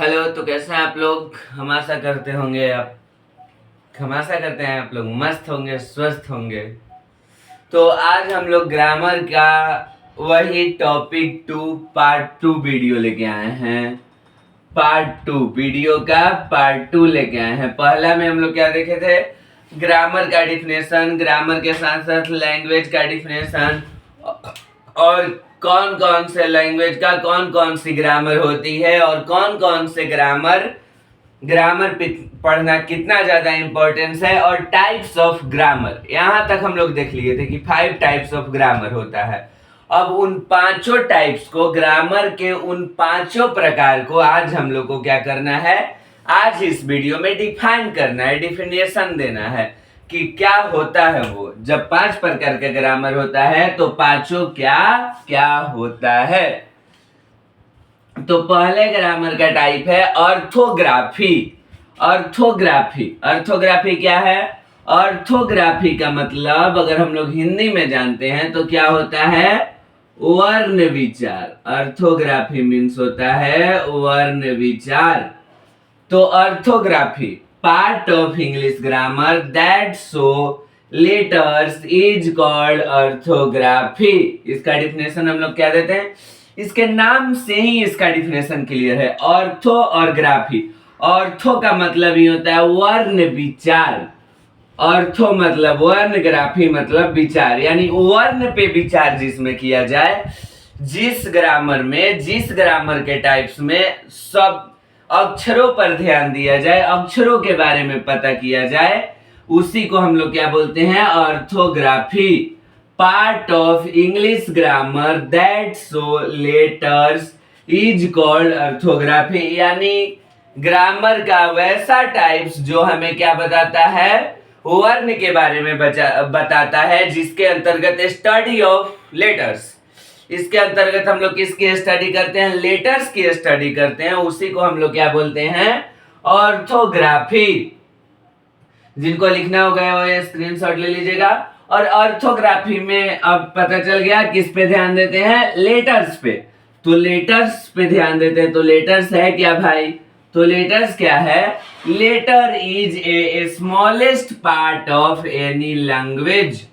Hello. तो कैसे हैं आप लोग? हम आशा करते होंगे आप हम आशा करते हैं आप लोग मस्त होंगे, स्वस्थ होंगे। तो आज हम लोग ग्रामर का वही टॉपिक 2 पार्ट 2 वीडियो लेके आए हैं। पार्ट 2 वीडियो का पार्ट 2 लेके आए हैं। पहला में हम लोग क्या देखे थे? ग्रामर का डिफिनेशन, ग्रामर के साथ साथ लैंग्वेज का डिफिनेशन, और कौन कौन से लैंग्वेज का कौन कौन सी ग्रामर होती है, और कौन कौन से ग्रामर पढ़ना कितना ज्यादा इंपॉर्टेंस है, और टाइप्स ऑफ ग्रामर यहां तक हम लोग देख लिए थे कि 5 टाइप्स ऑफ ग्रामर होता है। अब उन पांचों टाइप्स को, ग्रामर के उन पांचों प्रकार को आज हम लोग को क्या करना है? आज इस वीडियो में डिफाइन करना है, डिफिनेशन देना है कि क्या होता है वो। जब 5 प्रकार का ग्रामर होता है तो पांचों क्या क्या होता है। तो पहले ग्रामर का टाइप है ऑर्थोग्राफी। ऑर्थोग्राफी क्या है? ऑर्थोग्राफी का मतलब अगर हम लोग हिंदी में जानते हैं तो क्या होता है? वर्ण विचार। ऑर्थोग्राफी मीन्स होता है वर्ण विचार। तो orthography part of English grammar that show letters is called orthography. इसका डिफिनेशन हम लोग क्या देते हैं? इसके नाम से ही इसका डिफिनेशन क्लियर है। ऑर्थो और ग्राफी। ऑर्थो का मतलब ही होता है वर्ण विचार। ऑर्थो मतलब वर्ण, ग्राफी मतलब विचार, यानी वर्ण पे विचार जिसमें किया जाए। जिस ग्रामर के टाइप्स में सब अक्षरों पर ध्यान दिया जाए, अक्षरों के बारे में पता किया जाए, उसी को हम लोग क्या बोलते हैं? Orthography. Part of English grammar that show letters is called orthography. यानी ग्रामर का वैसा टाइप्स जो हमें क्या बताता है? वर्ण के बारे में बताता है, जिसके अंतर्गत स्टडी ऑफ लेटर्स। इसके अंतर्गत हम लोग किसकी स्टडी करते हैं? लेटर्स की स्टडी करते हैं। उसी को हम लोग क्या बोलते हैं? ऑर्थोग्राफी। जिनको लिखना होगा वो ये स्क्रीनशॉट ले लीजिएगा। और ऑर्थोग्राफी में अब पता चल गया किस पे ध्यान देते हैं? लेटर्स पे। तो लेटर्स पे ध्यान देते हैं। तो लेटर्स है क्या भाई? तो लेटर्स क्या है? Letter is a smallest part of any language.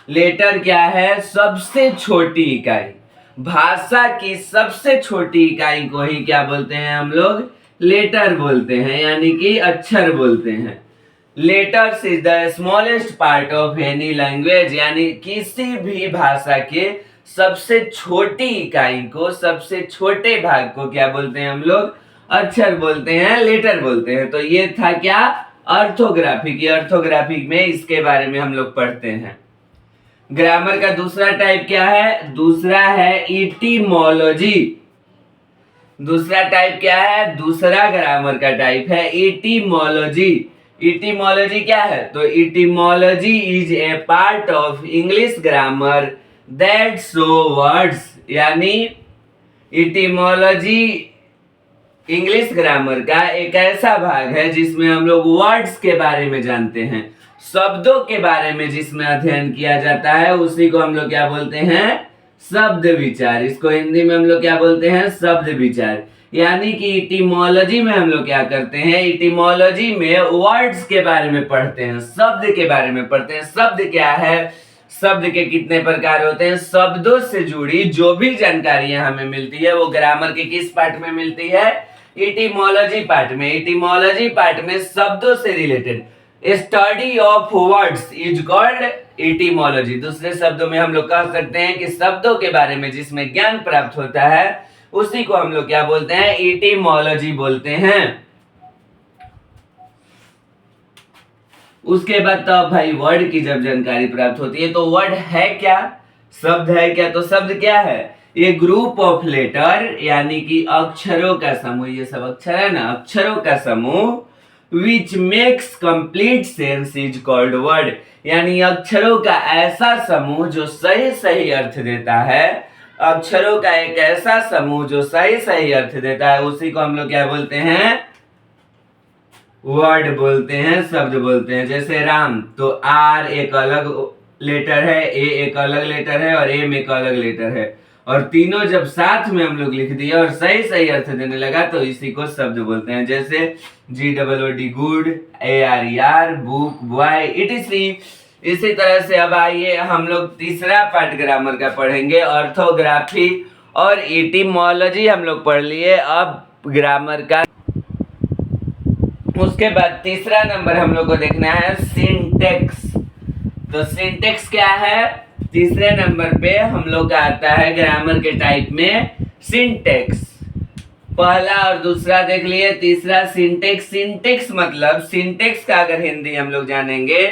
Letter क्या है? सबसे छोटी इकाई। भाषा की सबसे छोटी इकाई को ही क्या बोलते हैं हम लोग? लेटर बोलते हैं, यानी कि अक्षर बोलते हैं। Letters is the smallest part of any language, यानी किसी भी भाषा के सबसे छोटी इकाई को, सबसे छोटे भाग को क्या बोलते हैं हम लोग? अक्षर बोलते हैं, लेटर बोलते हैं। तो ये था क्या? ऑर्थोग्राफी की। ऑर्थोग्राफी में इसके बारे में हम लोग पढ़ते हैं। ग्रामर का दूसरा टाइप क्या है? दूसरा है इटिमोलॉजी। दूसरा टाइप क्या है? दूसरा ग्रामर का टाइप है इटिमोलॉजी। इटिमोलॉजी क्या है? तो etymology is a part of English grammar that show words. यानी इटिमोलॉजी इंग्लिश ग्रामर का एक ऐसा भाग है जिसमें हम लोग वर्ड्स के बारे में जानते हैं, शब्दों के बारे में जिसमें अध्ययन किया जाता है। उसी को हम लोग क्या बोलते हैं? शब्द विचार। इसको हिंदी में हम लोग क्या बोलते हैं? शब्द विचार। यानी कि इटिमोलॉजी में हम लोग क्या करते हैं? इटिमोलॉजी में वर्ड्स के बारे में पढ़ते हैं, शब्द के बारे में पढ़ते हैं। शब्द क्या है? शब्द के कितने प्रकार होते हैं? शब्दों से जुड़ी जो भी जानकारियां हमें मिलती है वो ग्रामर के किस पार्ट में मिलती है? इटिमोलॉजी पार्ट में। इटिमोलॉजी पार्ट में शब्दों से related study of words is called etymology. दूसरे शब्दों में हम लोग कह सकते हैं कि शब्दों के बारे में जिसमें ज्ञान प्राप्त होता है उसी को हम लोग क्या बोलते हैं? इटिमोलॉजी बोलते हैं। उसके बाद तो भाई वर्ड की जब जानकारी प्राप्त होती है तो वर्ड है क्या? शब्द है क्या? तो शब्द क्या है? ये ग्रुप ऑफ लेटर, यानी कि अक्षरों का समूह। ये सब अक्षर है ना, अक्षरों का समूह। Which makes complete sense is called word. यानी अक्षरों का ऐसा समूह जो सही सही अर्थ देता है। अक्षरों का एक ऐसा समूह जो सही सही अर्थ देता है, उसी को हम लोग क्या बोलते हैं? वर्ड बोलते हैं, शब्द बोलते हैं। जैसे राम, तो आर एक अलग लेटर है, ए एक अलग लेटर है, और एम एक अलग लेटर है। और तीनों जब साथ में हम लोग लिख दिए और सही सही अर्थ देने लगा तो इसी को शब्द बोलते हैं। जैसे GOOD good, ARER book, boy, ETC। इसी तरह से अब आइए हम लोग तीसरा पार्ट ग्रामर का पढ़ेंगे। ऑर्थोग्राफी और इटिमोलॉजी हम लोग पढ़ लिए, अब ग्रामर का। उसके बाद तीसरा नंबर हम लोग को देखना है सिंटेक्स। तो सिंटेक्स क्या है? तीसरे नंबर पे हम लोग का आता है ग्रामर के टाइप में सिंटेक्स। पहला और दूसरा देख लिए, तीसरा सिंटेक्स। सिंटेक्स मतलब, सिंटेक्स का अगर हिंदी हम लोग जानेंगे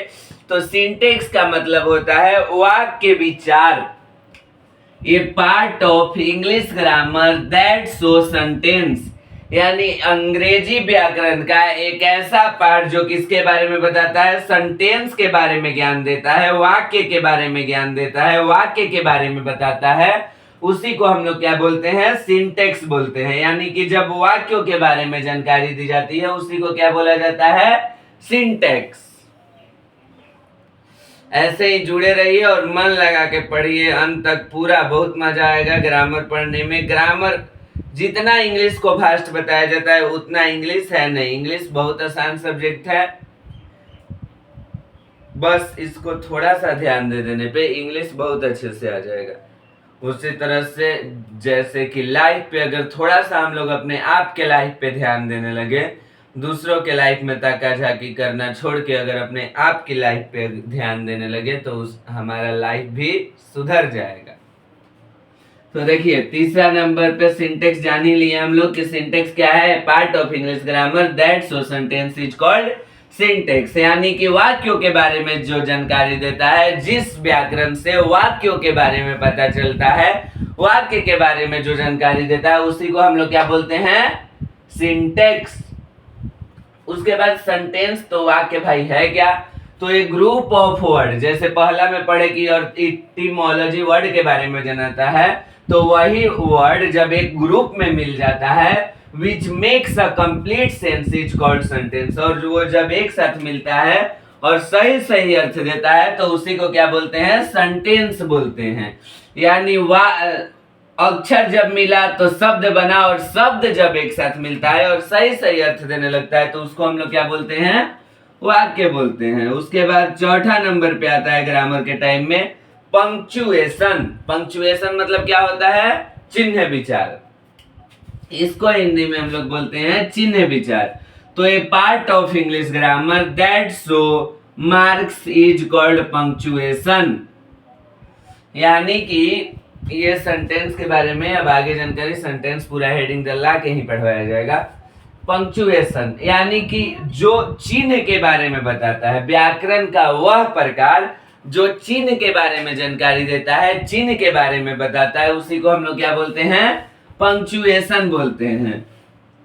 तो सिंटेक्स का मतलब होता है वाक्य विचार। ये part of English grammar that show sentence, यानी अंग्रेजी व्याकरण का एक ऐसा पार्ट जो किसके बारे में बताता है? सेंटेंस के बारे में ज्ञान देता है, वाक्य के बारे में ज्ञान देता है, वाक्य के बारे में बताता है। उसी को हम लोग क्या बोलते हैं? सिंटेक्स बोलते हैं। यानी कि जब वाक्यों के बारे में जानकारी दी जाती है उसी को क्या बोला जाता है? सिंटेक्स। ऐसे ही जुड़े रहिए और मन लगा के पढ़िए अंत तक, पूरा बहुत मजा आएगा ग्रामर पढ़ने में। ग्रामर जितना इंग्लिश को फास्ट बताया जाता है उतना इंग्लिश है नहीं। इंग्लिश बहुत आसान सब्जेक्ट है, बस इसको थोड़ा सा ध्यान दे देने पे इंग्लिश बहुत अच्छे से आ जाएगा। उसी तरह से जैसे कि लाइफ पे अगर थोड़ा सा हम लोग अपने आप के लाइफ पे ध्यान देने लगे, दूसरों के लाइफ में ताका झाकी करना छोड़ के अगर अपने आप की लाइफ पे ध्यान देने लगे तो हमारा लाइफ भी सुधर जाएगा। तो देखिए तीसरा नंबर पे सिंटेक्स जान ही लिए हम लोग कि सिंटेक्स क्या है? Part of English grammar that show sentence is called syntax, यानी कि वाक्यों के बारे में जो जानकारी देता है, जिस व्याकरण से वाक्यों के बारे में पता चलता है, वाक्य के बारे में जो जानकारी देता है उसी को हम लोग क्या बोलते हैं? सिंटेक्स। उसके बाद सेंटेंस तो वाक्य भाई है क्या? तो एक ग्रुप ऑफ वर्ड, जैसे पहला में पढ़े कि और इटिमोलॉजी वर्ड के बारे में जानता है, तो वही वर्ड जब एक ग्रुप में मिल जाता है which makes a complete sense is called sentence, और वो जब एक साथ मिलता है और सही सही अर्थ देता है तो उसी को क्या बोलते हैं? सेंटेंस बोलते हैं। यानी अक्षर जब मिला तो शब्द बना, और शब्द जब एक साथ मिलता है और सही सही अर्थ देने लगता है तो उसको हम लोग क्या बोलते हैं? वाक्य बोलते हैं। उसके बाद चौथा नंबर पे आता है ग्रामर के टाइम में पंक्चुएशन। पंक्चुएशन मतलब क्या होता है? चिन्ह विचार। इसको हिंदी में हम लोग बोलते हैं चिन्ह विचार। तो a part of English grammar that show marks is called punctuation. यानी कि ये सेंटेंस के बारे में अब आगे जानकारी सेंटेंस पूरा हेडिंग डला के ही पढ़वाया जाएगा। पंक्चुएशन यानी कि जो चिन्ह के बारे में बताता है, व्याकरण का वह प्रकार जो चिन्ह के बारे में जानकारी देता है, चिन्ह के बारे में बताता है, उसी को हम लोग क्या बोलते हैं? पंक्चुएशन बोलते हैं।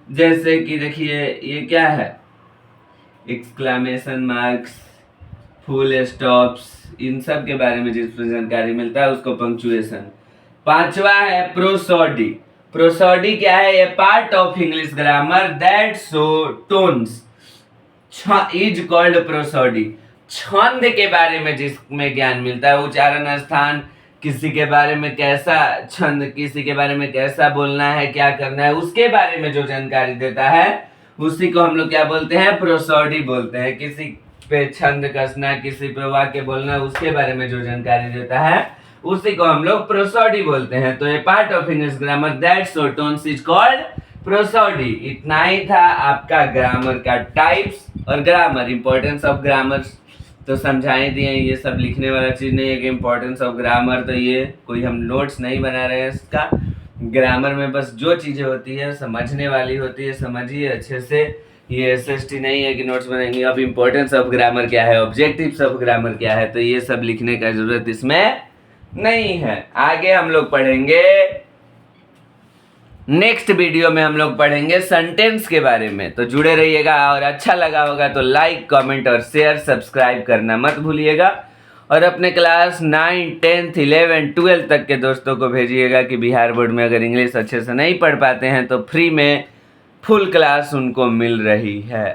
जैसे कि देखिए ये क्या है? एक्सक्लेमेशन मार्क्स, फुल स्टॉप्स, इन सब के बारे में जिस पर जानकारी मिलता है उसको पंक्चुएशन। पांचवा है प्रोसोडी। प्रोसोडी क्या है? ये part of English grammar that show tones is called prosody. छंद के बारे में जिसमें ज्ञान मिलता है, उच्चारण स्थान, किसी के बारे में कैसा छंद, किसी के बारे में कैसा बोलना है, क्या करना है, उसके बारे में जो जानकारी देता है उसी को हम लोग क्या बोलते हैं? प्रोसोडी बोलते हैं। किसी पे छंद कसना, किसी पे वाक्य बोलना, उसके बारे में जो जानकारी देता है उसी को हम लोग प्रोसोडी बोलते हैं। तो ये part of English grammar that show tones is called prosody. इतना ही था आपका ग्रामर का टाइप्स और ग्रामर, इंपॉर्टेंस ऑफ ग्रामर तो समझाए दिए। ये सब लिखने वाला चीज नहीं है कि इंपॉर्टेंस ऑफ ग्रामर, तो ये कोई हम नोट्स नहीं बना रहे हैं इसका। ग्रामर में बस जो चीजें होती है समझने वाली होती है, समझिए अच्छे से। ये SST नहीं है कि नोट्स बनाएंगे। अब इंपॉर्टेंस ऑफ ग्रामर क्या है, ऑब्जेक्टिव्स ऑफ ग्रामर क्या है, तो ये सब लिखने का जरूरत इसमें नहीं है। आगे हम लोग पढ़ेंगे, नेक्स्ट वीडियो में हम लोग पढ़ेंगे सेंटेंस के बारे में। तो जुड़े रहिएगा, और अच्छा लगा होगा तो लाइक, कमेंट और शेयर, सब्सक्राइब करना मत भूलिएगा। और अपने क्लास 9, 10, 11, 12 तक के दोस्तों को भेजिएगा कि बिहार बोर्ड में अगर इंग्लिश अच्छे से नहीं पढ़ पाते हैं तो फ्री में फुल क्लास उनको मिल रही है।